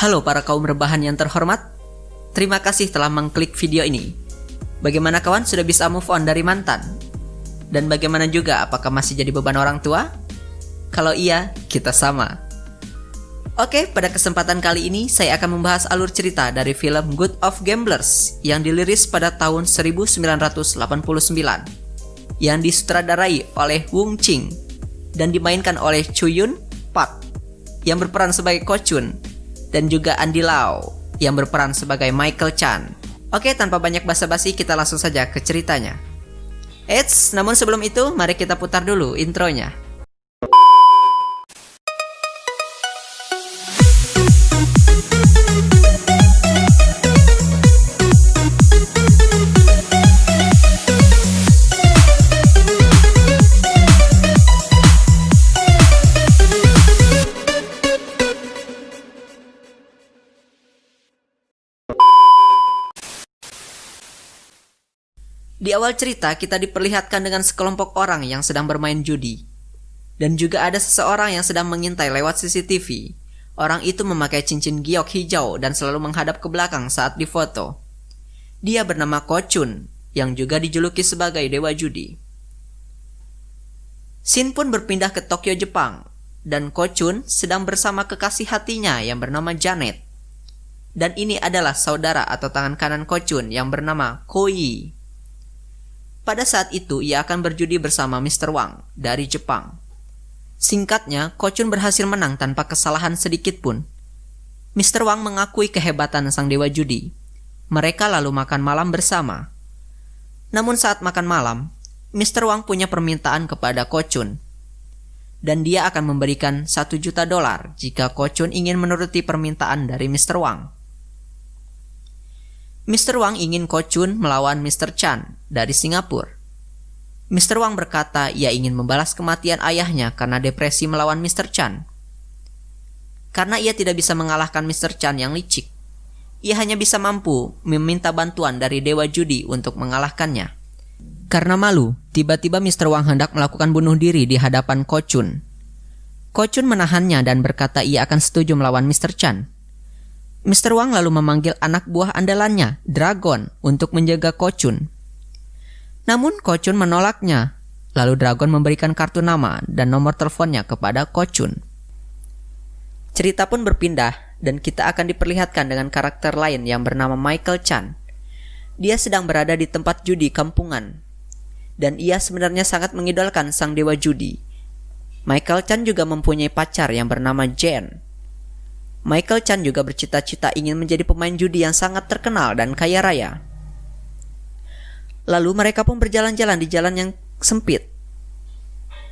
Halo para kaum rebahan yang terhormat, terima kasih telah mengklik video ini. Bagaimana kawan, sudah bisa move on dari mantan? Dan bagaimana juga, apakah masih jadi beban orang tua? Kalau iya, kita sama. Oke, pada kesempatan kali ini saya akan membahas alur cerita dari film Good of Gamblers yang dirilis pada tahun 1989 yang disutradarai oleh Wong Ching dan dimainkan oleh Chow Yun Fat yang berperan sebagai Ko Chun dan juga Andy Lau yang berperan sebagai Michael Chan. Oke, tanpa banyak basa-basi kita langsung saja ke ceritanya. Eits, namun sebelum itu mari kita putar dulu intronya. Di awal cerita kita diperlihatkan dengan sekelompok orang yang sedang bermain judi. Dan juga ada seseorang yang sedang mengintai lewat CCTV. Orang itu memakai cincin giok hijau dan selalu menghadap ke belakang saat difoto. Dia bernama Ko Chun, yang juga dijuluki sebagai Dewa Judi. Scene pun berpindah ke Tokyo, Jepang. Dan Ko Chun sedang bersama kekasih hatinya yang bernama Janet. Dan ini adalah saudara atau tangan kanan Ko Chun yang bernama Ko Yi. Pada saat itu, ia akan berjudi bersama Mr. Wang dari Jepang. Singkatnya, Ko Chun berhasil menang tanpa kesalahan sedikit pun. Mr. Wang mengakui kehebatan sang dewa judi. Mereka lalu makan malam bersama. Namun saat makan malam, Mr. Wang punya permintaan kepada Ko Chun. Dan dia akan memberikan $1 juta jika Ko Chun ingin menuruti permintaan dari Mr. Wang. Mr. Wang ingin Ko Chun melawan Mr. Chan dari Singapura. Mr. Wang berkata ia ingin membalas kematian ayahnya karena depresi melawan Mr. Chan. Karena ia tidak bisa mengalahkan Mr. Chan yang licik, ia hanya bisa mampu meminta bantuan dari Dewa Judi untuk mengalahkannya. Karena malu, tiba-tiba Mr. Wang hendak melakukan bunuh diri di hadapan Ko Chun. Ko Chun menahannya dan berkata ia akan setuju melawan Mr. Chan. Mr. Wang lalu memanggil anak buah andalannya, Dragon, untuk menjaga Ko Chun. Namun Ko Chun menolaknya. Lalu Dragon memberikan kartu nama dan nomor teleponnya kepada Ko Chun. Cerita pun berpindah dan kita akan diperlihatkan dengan karakter lain yang bernama Michael Chan. Dia sedang berada di tempat judi kampungan. Dan ia sebenarnya sangat mengidolakan sang dewa judi. Michael Chan juga mempunyai pacar yang bernama Jen. Michael Chan juga bercita-cita ingin menjadi pemain judi yang sangat terkenal dan kaya raya. Lalu mereka pun berjalan-jalan di jalan yang sempit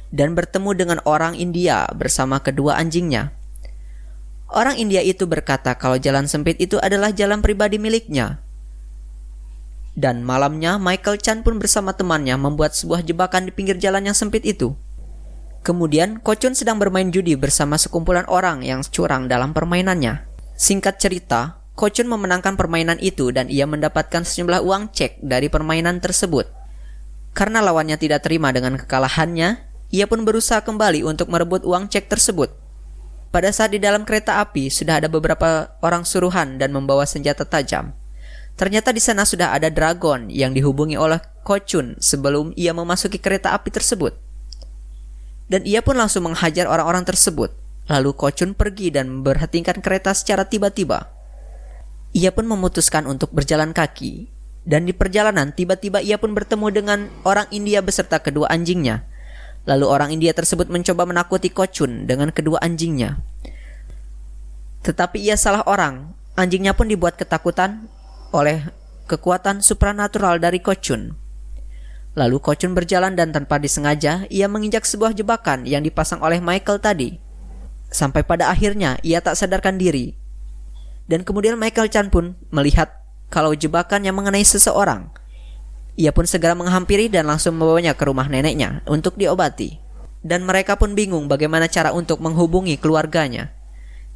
dan bertemu dengan orang India bersama kedua anjingnya. Orang India itu berkata kalau jalan sempit itu adalah jalan pribadi miliknya. Dan malamnya Michael Chan pun bersama temannya membuat sebuah jebakan di pinggir jalan yang sempit itu. Kemudian, Ko Chun sedang bermain judi bersama sekumpulan orang yang curang dalam permainannya. Singkat cerita, Ko Chun memenangkan permainan itu dan ia mendapatkan sejumlah uang cek dari permainan tersebut. Karena lawannya tidak terima dengan kekalahannya, ia pun berusaha kembali untuk merebut uang cek tersebut. Pada saat di dalam kereta api, sudah ada beberapa orang suruhan dan membawa senjata tajam. Ternyata di sana sudah ada Dragon yang dihubungi oleh Ko Chun sebelum ia memasuki kereta api tersebut. Dan ia pun langsung menghajar orang-orang tersebut. Lalu Ko Chun pergi dan memberhentikan kereta secara tiba-tiba. Ia pun memutuskan untuk berjalan kaki. Dan di perjalanan tiba-tiba ia pun bertemu dengan orang India beserta kedua anjingnya. Lalu orang India tersebut mencoba menakuti Ko Chun dengan kedua anjingnya. Tetapi ia salah orang. Anjingnya pun dibuat ketakutan oleh kekuatan supranatural dari Ko Chun. Lalu Ko Chun berjalan dan tanpa disengaja ia menginjak sebuah jebakan yang dipasang oleh Michael tadi. Sampai pada akhirnya ia tak sadarkan diri. Dan kemudian Michael Chan pun melihat kalau jebakan yang mengenai seseorang. Ia pun segera menghampiri dan langsung membawanya ke rumah neneknya untuk diobati. Dan mereka pun bingung bagaimana cara untuk menghubungi keluarganya.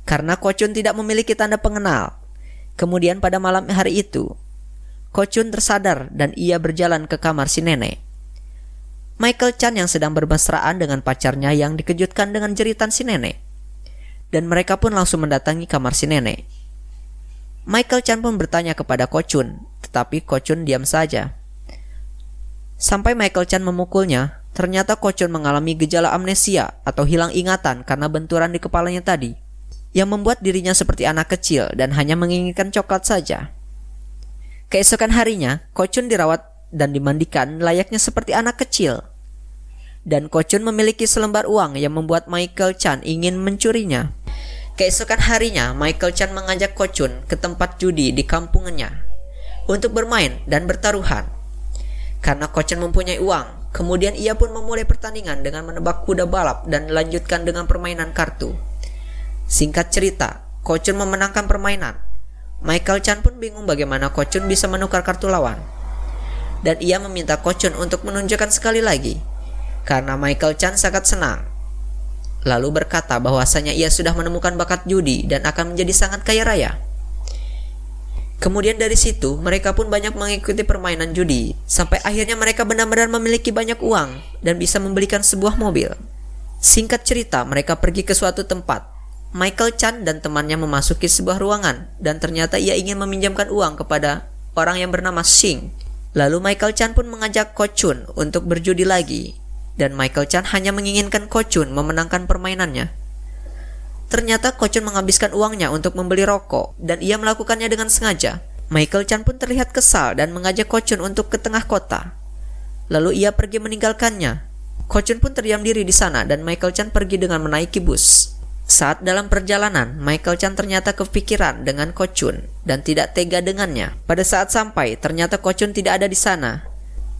Karena Ko Chun tidak memiliki tanda pengenal. Kemudian pada malam hari itu, Ko Chun tersadar dan ia berjalan ke kamar si nenek. Michael Chan yang sedang bermesraan dengan pacarnya yang dikejutkan dengan jeritan si nenek. Dan mereka pun langsung mendatangi kamar si nenek. Michael Chan pun bertanya kepada Ko Chun, tetapi Ko Chun diam saja. Sampai Michael Chan memukulnya, ternyata Ko Chun mengalami gejala amnesia atau hilang ingatan karena benturan di kepalanya tadi, yang membuat dirinya seperti anak kecil dan hanya menginginkan coklat saja. Keesokan harinya, Ko Chun dirawat dan dimandikan layaknya seperti anak kecil. Dan Ko Chun memiliki selembar uang yang membuat Michael Chan ingin mencurinya. Keesokan harinya, Michael Chan mengajak Ko Chun ke tempat judi di kampungannya untuk bermain dan bertaruhan. Karena Ko Chun mempunyai uang, kemudian ia pun memulai pertandingan dengan menebak kuda balap dan dilanjutkan dengan permainan kartu. Singkat cerita, Ko Chun memenangkan permainan. Michael Chan pun bingung bagaimana Ko Chun bisa menukar kartu lawan. Dan ia meminta Ko Chun untuk menunjukkan sekali lagi, karena Michael Chan sangat senang. Lalu berkata bahwasanya ia sudah menemukan bakat judi dan akan menjadi sangat kaya raya. Kemudian dari situ mereka pun banyak mengikuti permainan judi, sampai akhirnya mereka benar-benar memiliki banyak uang dan bisa membelikan sebuah mobil. Singkat cerita, mereka pergi ke suatu tempat. Michael Chan dan temannya memasuki sebuah ruangan dan ternyata ia ingin meminjamkan uang kepada orang yang bernama Singh. Lalu Michael Chan pun mengajak Ko Chun untuk berjudi lagi. Dan Michael Chan hanya menginginkan Ko Chun memenangkan permainannya. Ternyata Ko Chun menghabiskan uangnya untuk membeli rokok dan ia melakukannya dengan sengaja. Michael Chan pun terlihat kesal dan mengajak Ko Chun untuk ke tengah kota. Lalu ia pergi meninggalkannya. Ko Chun pun terdiam diri di sana dan Michael Chan pergi dengan menaiki bus. Saat dalam perjalanan, Michael Chan ternyata kepikiran dengan Ko Chun dan tidak tega dengannya. Pada saat sampai, ternyata Ko Chun tidak ada di sana.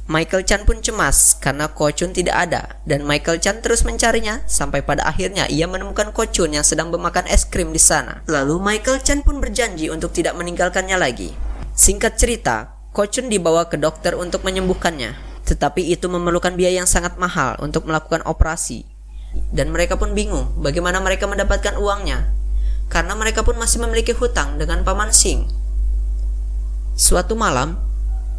Michael Chan pun cemas karena Ko Chun tidak ada dan Michael Chan terus mencarinya sampai pada akhirnya ia menemukan Ko Chun yang sedang memakan es krim di sana. Lalu Michael Chan pun berjanji untuk tidak meninggalkannya lagi. Singkat cerita, Ko Chun dibawa ke dokter untuk menyembuhkannya, tetapi itu memerlukan biaya yang sangat mahal untuk melakukan operasi. Dan mereka pun bingung bagaimana mereka mendapatkan uangnya karena mereka pun masih memiliki hutang dengan Paman Singh. Suatu malam,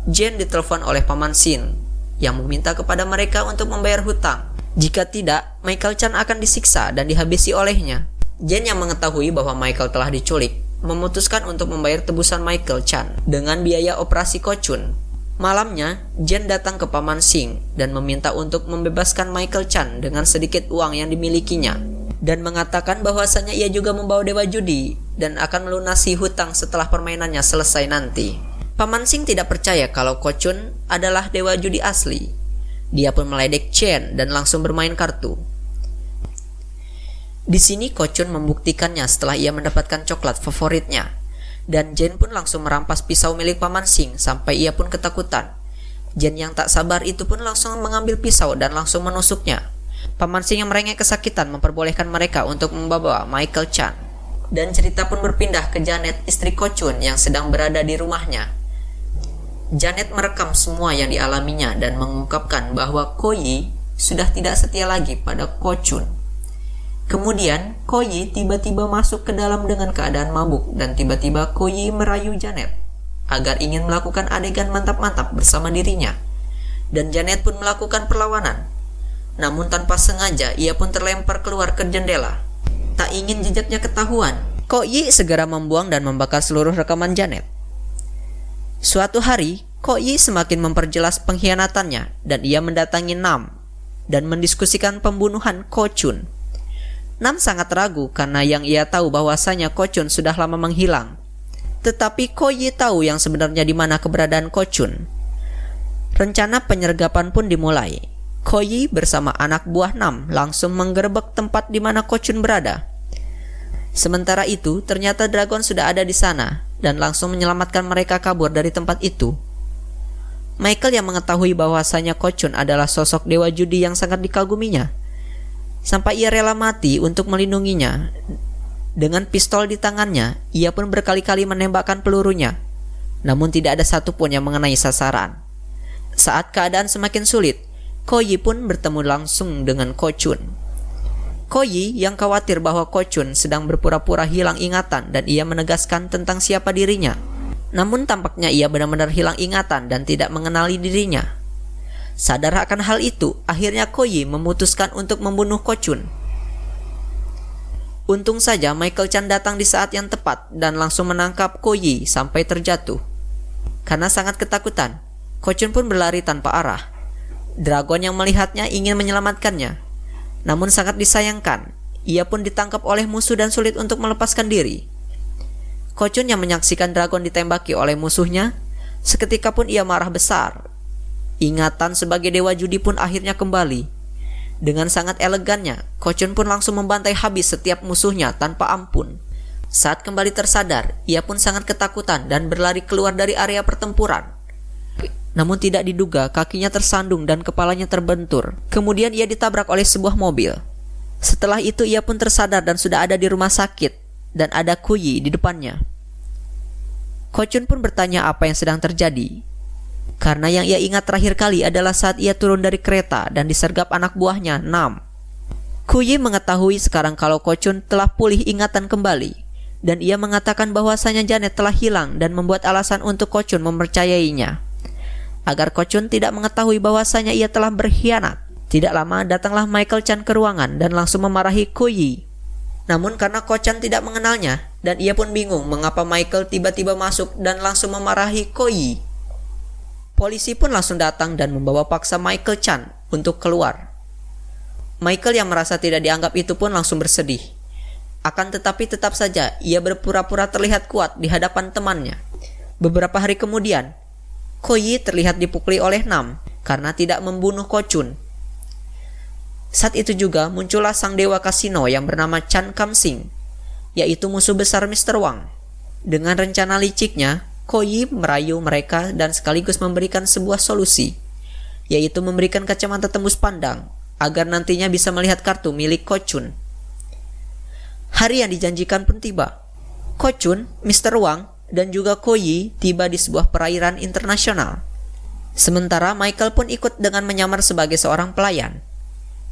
Jen ditelepon oleh Paman Singh yang meminta kepada mereka untuk membayar hutang. Jika tidak, Michael Chan akan disiksa dan dihabisi olehnya. Jen yang mengetahui bahwa Michael telah diculik, memutuskan untuk membayar tebusan Michael Chan dengan biaya operasi Ko Chun. Malamnya, Jen datang ke Paman Singh dan meminta untuk membebaskan Michael Chan dengan sedikit uang yang dimilikinya. Dan mengatakan bahwasanya ia juga membawa dewa judi dan akan melunasi hutang setelah permainannya selesai nanti. Paman Singh tidak percaya kalau Ko Chun adalah dewa judi asli. Dia pun meledek Chen dan langsung bermain kartu. Di sini Ko Chun membuktikannya setelah ia mendapatkan coklat favoritnya. Dan Jen pun langsung merampas pisau milik Paman Singh sampai ia pun ketakutan. Jen yang tak sabar itu pun langsung mengambil pisau dan langsung menusuknya. Paman Singh yang merengek kesakitan memperbolehkan mereka untuk membawa Michael Chan. Dan cerita pun berpindah ke Janet, istri Ko Chun yang sedang berada di rumahnya. Janet merekam semua yang dialaminya dan mengungkapkan bahwa Ko Yi sudah tidak setia lagi pada Ko Chun. Kemudian Ko Yi tiba-tiba masuk ke dalam dengan keadaan mabuk dan tiba-tiba Ko Yi merayu Janet agar ingin melakukan adegan mantap-mantap bersama dirinya. Dan Janet pun melakukan perlawanan. Namun tanpa sengaja ia pun terlempar keluar ke jendela. Tak ingin jejaknya ketahuan, Ko Yi segera membuang dan membakar seluruh rekaman Janet. Suatu hari, Ko Yi semakin memperjelas pengkhianatannya dan ia mendatangi Nam dan mendiskusikan pembunuhan Ko Chun. Nam sangat ragu karena yang ia tahu bahwasanya Ko Chun sudah lama menghilang. Tetapi Ko Yi tahu yang sebenarnya di mana keberadaan Ko Chun. Rencana penyergapan pun dimulai. Ko Yi bersama anak buah Nam langsung menggerebek tempat di mana Ko Chun berada. Sementara itu, ternyata Dragon sudah ada di sana dan langsung menyelamatkan mereka kabur dari tempat itu. Michael yang mengetahui bahwasanya Ko Chun adalah sosok dewa judi yang sangat dikaguminya, sampai ia rela mati untuk melindunginya. Dengan pistol di tangannya, ia pun berkali-kali menembakkan pelurunya, namun tidak ada satupun yang mengenai sasaran. Saat keadaan semakin sulit, Ko Yi pun bertemu langsung dengan Ko Chun. Ko Yi yang khawatir bahwa Ko Chun sedang berpura-pura hilang ingatan dan ia menegaskan tentang siapa dirinya. Namun tampaknya ia benar-benar hilang ingatan dan tidak mengenali dirinya. Sadar akan hal itu, akhirnya Ko Yi memutuskan untuk membunuh Ko Chun. Untung saja Michael Chan datang di saat yang tepat dan langsung menangkap Ko Yi sampai terjatuh. Karena sangat ketakutan, Ko Chun pun berlari tanpa arah. Dragon yang melihatnya ingin menyelamatkannya. Namun sangat disayangkan, ia pun ditangkap oleh musuh dan sulit untuk melepaskan diri. Ko Chun yang menyaksikan dragon ditembaki oleh musuhnya, seketika pun ia marah besar. Ingatan sebagai dewa judi pun akhirnya kembali. Dengan sangat elegannya, Ko Chun pun langsung membantai habis setiap musuhnya tanpa ampun. Saat kembali tersadar, ia pun sangat ketakutan dan berlari keluar dari area pertempuran. Namun tidak diduga, kakinya tersandung dan kepalanya terbentur. Kemudian ia ditabrak oleh sebuah mobil. Setelah itu ia pun tersadar dan sudah ada di rumah sakit, dan ada Ko Yi di depannya. Ko Chun pun bertanya apa yang sedang terjadi. Karena yang ia ingat terakhir kali adalah saat ia turun dari kereta dan disergap anak buahnya, Nam. Ko Yi mengetahui sekarang kalau Ko Chun telah pulih ingatan kembali, dan ia mengatakan bahwasanya Janet telah hilang dan membuat alasan untuk Ko Chun mempercayainya. Agar Ko Chun tidak mengetahui bahwasanya ia telah berkhianat, tidak lama datanglah Michael Chan ke ruangan dan langsung memarahi Ko Yi. Namun karena Ko Chan tidak mengenalnya, dan ia pun bingung mengapa Michael tiba-tiba masuk dan langsung memarahi Ko Yi. Polisi pun langsung datang dan membawa paksa Michael Chan untuk keluar. Michael yang merasa tidak dianggap itu pun langsung bersedih. Akan tetapi tetap saja ia berpura-pura terlihat kuat di hadapan temannya. Beberapa hari kemudian, Ko Yi terlihat dipukuli oleh Nam karena tidak membunuh Ko Chun. Saat itu juga muncullah sang dewa kasino yang bernama Chan Kam Sing, yaitu musuh besar Mr. Wang. Dengan rencana liciknya, Ko Yi merayu mereka dan sekaligus memberikan sebuah solusi, yaitu memberikan kacamata tembus pandang agar nantinya bisa melihat kartu milik Ko Chun. Hari yang dijanjikan pun tiba. Ko Chun, Mr. Wang, dan juga Ko Yi tiba di sebuah perairan internasional. Sementara Michael pun ikut dengan menyamar sebagai seorang pelayan.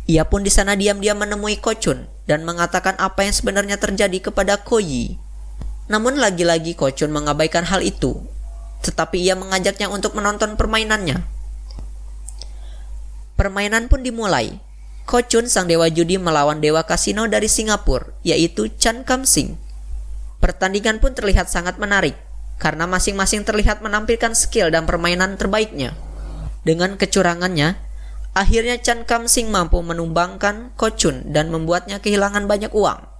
Ia pun di sana diam-diam menemui Ko Chun dan mengatakan apa yang sebenarnya terjadi kepada Ko Yi. Namun lagi-lagi Ko Chun mengabaikan hal itu, tetapi ia mengajaknya untuk menonton permainannya. Permainan pun dimulai. Ko Chun sang dewa judi melawan dewa kasino dari Singapura, yaitu Chan Kam Sing. Pertandingan pun terlihat sangat menarik, karena masing-masing terlihat menampilkan skill dan permainan terbaiknya. Dengan kecurangannya, akhirnya Chan Kam Sing mampu menumbangkan Ko Chun dan membuatnya kehilangan banyak uang.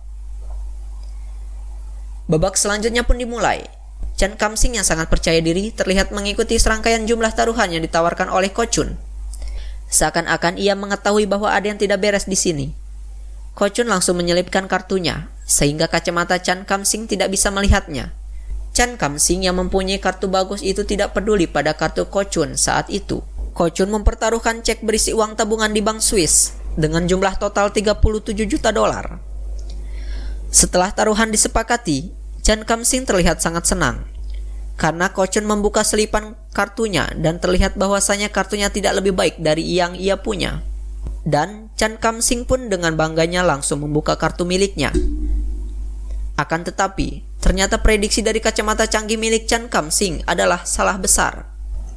Babak selanjutnya pun dimulai. Chan Kam Sing yang sangat percaya diri terlihat mengikuti serangkaian jumlah taruhan yang ditawarkan oleh Ko Chun. Seakan-akan ia mengetahui bahwa ada yang tidak beres di sini. Ko Chun langsung menyelipkan kartunya, sehingga kacamata Chan Kam Sing tidak bisa melihatnya. Chan Kam Sing yang mempunyai kartu bagus itu tidak peduli pada kartu Ko Chun saat itu. Ko Chun mempertaruhkan cek berisi uang tabungan di bank Swiss dengan jumlah total 37 juta dolar. Setelah taruhan disepakati, Chan Kam Sing terlihat sangat senang karena Ko Chun membuka selipan kartunya dan terlihat bahwasanya kartunya tidak lebih baik dari yang ia punya. Dan Chan Kam Sing pun dengan bangganya langsung membuka kartu miliknya. Akan tetapi, ternyata prediksi dari kacamata canggih milik Chan Kam Sing adalah salah besar.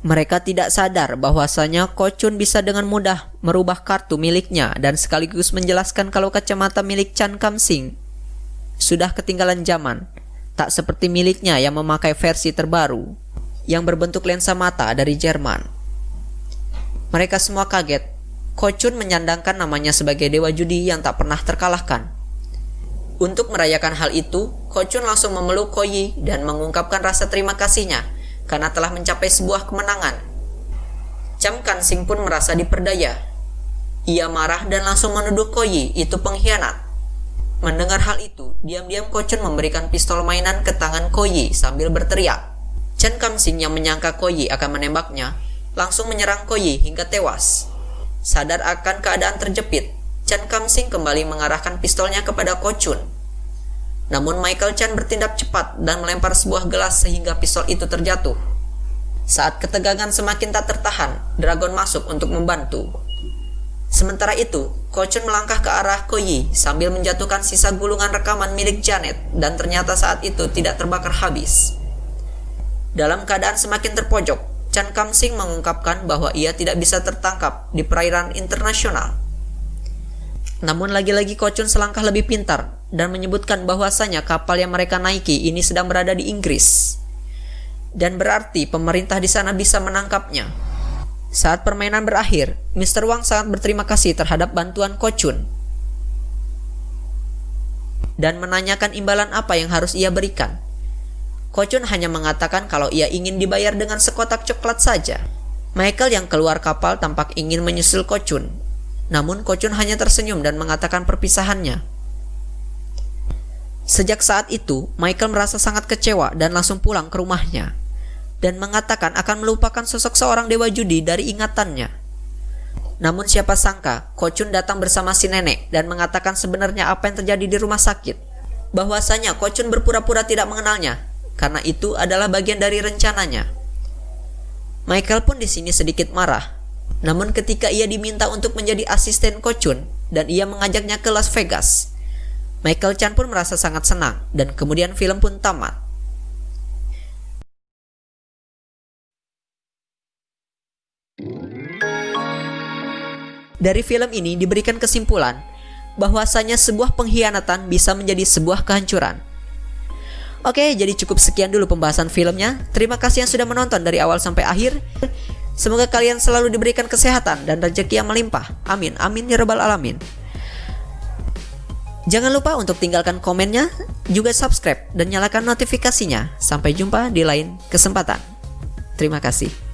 Mereka tidak sadar bahwasanya Ko Chun bisa dengan mudah merubah kartu miliknya dan sekaligus menjelaskan kalau kacamata milik Chan Kam Sing sudah ketinggalan zaman, tak seperti miliknya yang memakai versi terbaru yang berbentuk lensa mata dari Jerman. Mereka semua kaget. Ko Chun menyandangkan namanya sebagai dewa judi yang tak pernah terkalahkan. Untuk merayakan hal itu, Ko Chun langsung memeluk Ko Yi dan mengungkapkan rasa terima kasihnya karena telah mencapai sebuah kemenangan. Chan Kam Sing pun merasa diperdaya. Ia marah dan langsung menuduh Ko Yi itu pengkhianat. Mendengar hal itu, diam-diam Ko Chun memberikan pistol mainan ke tangan Ko Yi sambil berteriak. Chan Kam Sing yang menyangka Ko Yi akan menembaknya, langsung menyerang Ko Yi hingga tewas. Sadar akan keadaan terjepit, Chan Kam Sing kembali mengarahkan pistolnya kepada Ko Chun. Namun Michael Chan bertindak cepat dan melempar sebuah gelas sehingga pistol itu terjatuh. Saat ketegangan semakin tak tertahan, Dragon masuk untuk membantu. Sementara itu, Ko Chun melangkah ke arah Ko Yi sambil menjatuhkan sisa gulungan rekaman milik Janet dan ternyata saat itu tidak terbakar habis. Dalam keadaan semakin terpojok, Chan Kam Sing mengungkapkan bahwa ia tidak bisa tertangkap di perairan internasional. Namun lagi-lagi Ko Chun selangkah lebih pintar dan menyebutkan bahwasanya kapal yang mereka naiki ini sedang berada di Inggris. Dan berarti pemerintah di sana bisa menangkapnya. Saat permainan berakhir, Mr. Wang sangat berterima kasih terhadap bantuan Ko Chun dan menanyakan imbalan apa yang harus ia berikan. Ko Chun hanya mengatakan kalau ia ingin dibayar dengan sekotak coklat saja. Michael yang keluar kapal tampak ingin menyusul Ko Chun. Namun Ko Chun hanya tersenyum dan mengatakan perpisahannya. Sejak saat itu, Michael merasa sangat kecewa dan langsung pulang ke rumahnya dan mengatakan akan melupakan sosok seorang dewa judi dari ingatannya. Namun siapa sangka, Ko Chun datang bersama si nenek dan mengatakan sebenarnya apa yang terjadi di rumah sakit. Bahwasanya Ko Chun berpura-pura tidak mengenalnya, karena itu adalah bagian dari rencananya. Michael pun di sini sedikit marah. Namun ketika ia diminta untuk menjadi asisten Ko Chun dan ia mengajaknya ke Las Vegas, Michael Chan pun merasa sangat senang dan kemudian film pun tamat. Dari film ini diberikan kesimpulan bahwasanya sebuah pengkhianatan bisa menjadi sebuah kehancuran. Oke, jadi cukup sekian dulu pembahasan filmnya. Terima kasih yang sudah menonton dari awal sampai akhir. Semoga kalian selalu diberikan kesehatan dan rezeki yang melimpah. Amin, amin ya rabbal alamin. Jangan lupa untuk tinggalkan komennya, juga subscribe dan nyalakan notifikasinya. Sampai jumpa di lain kesempatan. Terima kasih.